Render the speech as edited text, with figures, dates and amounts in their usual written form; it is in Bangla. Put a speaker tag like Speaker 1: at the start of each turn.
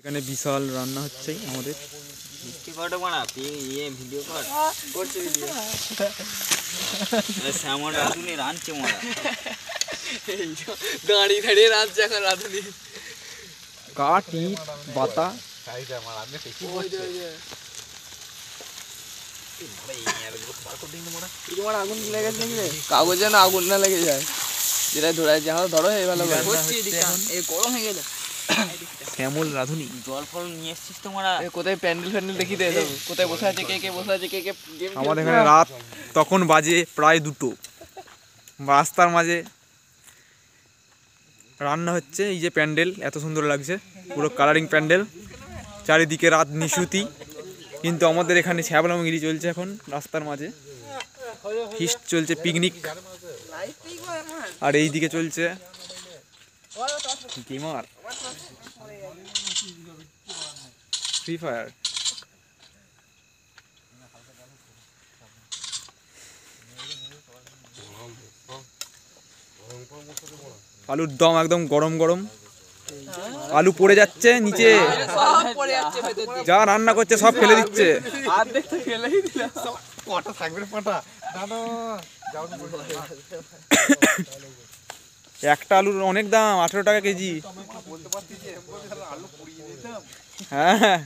Speaker 1: এখানে বিশাল রান্না হচ্ছে আমাদের।
Speaker 2: মিষ্টি কটা বানা ভিডিও কর করছে ভিডিও শ্যামল রাঁধুনি রাঁধছে মারা
Speaker 3: দাঁড়িয়ে দাঁড়িয়ে রাঁধছে এখন রাঁধুনি
Speaker 1: কাঠ ইট বাতা
Speaker 3: আগুন লেগে গেছে নাকি কাগজ যেন আগুন না লেগে যায় যেটা ধরে যাও ধরো এই ভালো গরম হয়ে গেল।
Speaker 1: শ্যামল রাঁধুনি
Speaker 2: জল ফল নিয়ে এসছিস তোমরা
Speaker 3: কোথায় প্যান্ডেল ফ্যান্ডেল দেখি দে কোথায় বসে আছে কে কে বসে আছে কে কে
Speaker 1: আমাদের এখানে রাত তখন বাজে প্রায় 2টো। রাস্তার মাঝে রান্না হচ্ছে। এই যে প্যান্ডেল এত সুন্দর লাগছে, পুরো কালারিং প্যান্ডেল, চারিদিকে রাত নিশুতি। কিন্তু আমাদের এখানে ছ্যাবলামগিরি চলছে এখন রাস্তার মাঝে, ফিস্ট চলছে, পিকনিক। আর এই দিকে চলছে গেমার, ফ্রি ফায়ার। আলুর দম একদম গরম গরম, আলু পড়ে যাচ্ছে নিচে, যা রান্না করছে সব ফেলে দিচ্ছে। একটা আলুর অনেক দাম, 18 টাকা কেজি। হ্যাঁ